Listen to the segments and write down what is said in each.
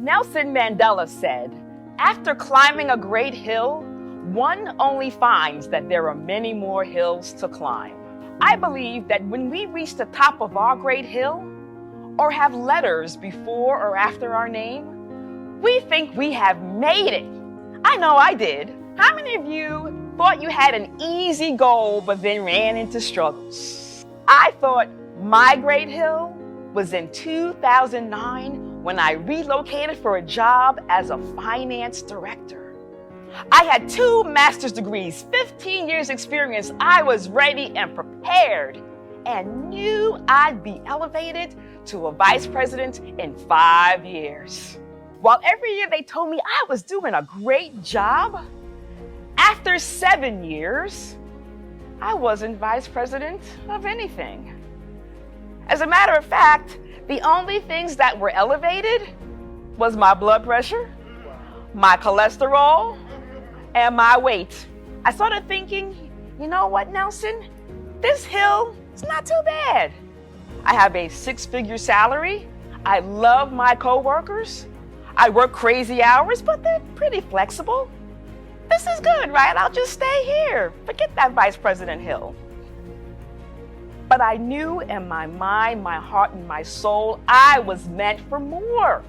Nelson Mandela said, "After climbing a great hill, one only finds that there are many more hills to climb." I believe that when we reach the top of our great hill, or have letters before or after our name, we think we have made it. I know I did. How many of you thought you had an easy goal but then ran into struggles? I thought my great hill was in 2009 when I relocated for a job as a finance director. I had 2 master's degrees, 15 years experience. I was ready and prepared and knew I'd be elevated to a vice president in 5 years. While every year they told me I was doing a great job, after 7 years, I wasn't vice president of anything. As a matter of fact, the only things that were elevated was my blood pressure, my cholesterol, and my weight. I started thinking, you know what, Nelson? This hill is not too bad. I have a 6-figure salary. I love my coworkers. I work crazy hours, but they're pretty flexible. This is good, right? I'll just stay here. Forget that vice president hill. But I knew in my mind, my heart, and my soul, I was meant for more.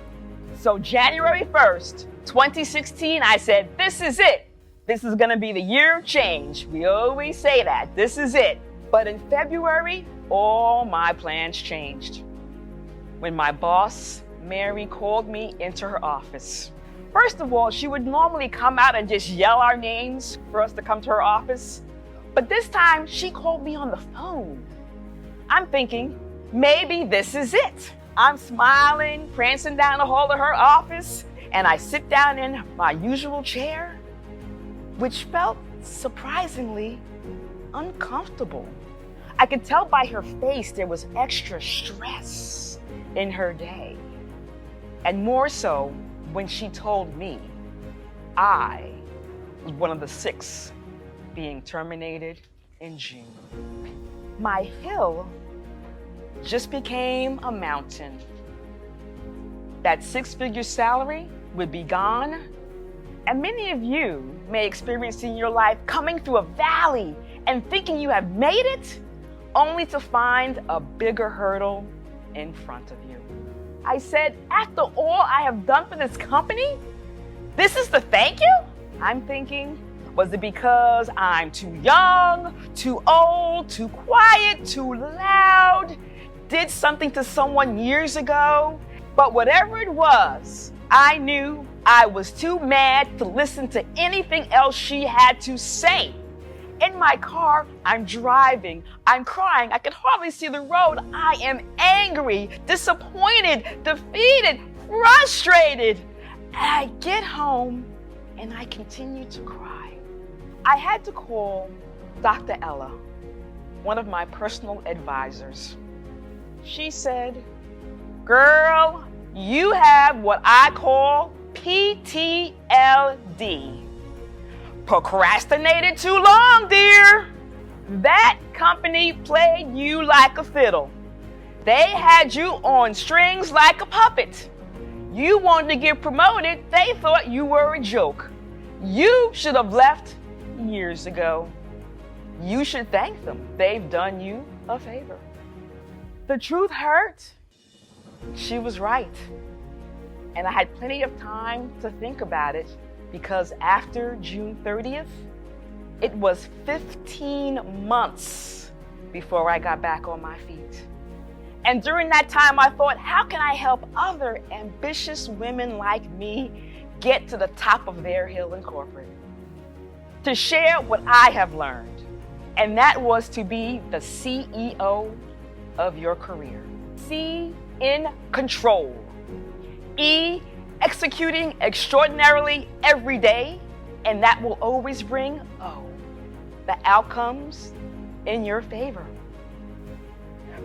So January 1st, 2016, I said, this is it. This is gonna be the year of change. We always say that, this is it. But in February, all my plans changed. When my boss, Mary, called me into her office. First of all, she would normally come out and just yell our names for us to come to her office. But this time, she called me on the phone. I'm thinking, maybe this is it. I'm smiling, prancing down the hall of her office, and I sit down in my usual chair, which felt surprisingly uncomfortable. I could tell by her face there was extra stress in her day. And more so when she told me I was one of the 6 being terminated in June. My hill just became a mountain. That 6-figure salary would be gone. And many of you may experience in your life coming through a valley and thinking you have made it, only to find a bigger hurdle in front of you. I said, after all I have done for this company, this is the thank you? I'm thinking, was it because I'm too young, too old, too quiet, too loud, did something to someone years ago? But whatever it was, I knew I was too mad to listen to anything else she had to say. In my car, I'm driving, I'm crying, I can hardly see the road. I am angry, disappointed, defeated, frustrated. And I get home and I continue to cry. I had to call Dr. Ella, one of my personal advisors. She said, girl, you have what I call PTLD. Procrastinated too long, dear. That company played you like a fiddle. They had you on strings like a puppet. You wanted to get promoted, they thought you were a joke. You should have left years ago. You should thank them. They've done you a favor. The truth hurt. She was right. And I had plenty of time to think about it, because after June 30th, it was 15 months before I got back on my feet. And during that time, I thought, how can I help other ambitious women like me get to the top of their hill in corporate? To share what I have learned, and that was to be the CEO of your career. C, in control. E, executing extraordinarily every day, and that will always bring, the outcomes in your favor.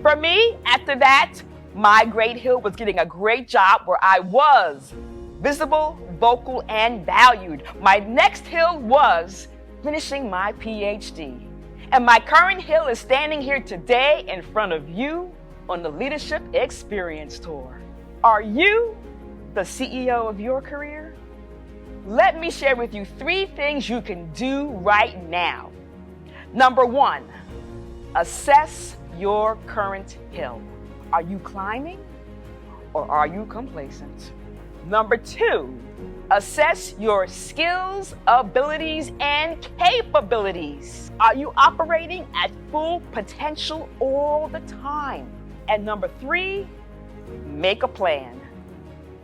For me, after that, my great hill was getting a great job where I was visible, vocal, and valued. My next hill was finishing my PhD. And my current hill is standing here today in front of you on the Leadership Experience Tour. Are you the CEO of your career? Let me share with you 3 things you can do right now. Number 1, assess your current hill. Are you climbing or are you complacent? Number 2, assess your skills, abilities, and capabilities. Are you operating at full potential all the time? And number 3, make a plan.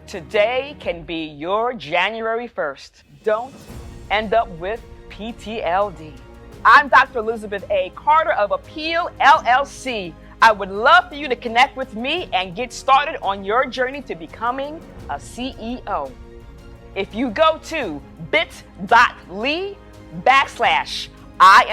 Today can be your January 1st. Don't end up with PTLD. I'm Dr. Elizabeth A. Carter of Appeal, LLC. I would love for you to connect with me and get started on your journey to becoming a CEO. If you go to bit.ly/I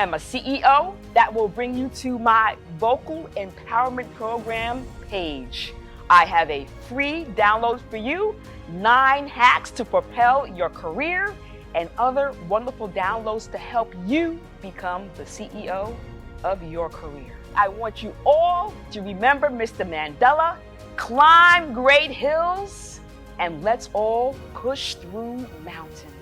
am a CEO, that will bring you to my Vocal Empowerment Program page. I have a free download for you, 9 hacks to propel your career, and other wonderful downloads to help you become the CEO of your career. I want you all to remember Mr. Mandela, climb great hills, and let's all push through mountains.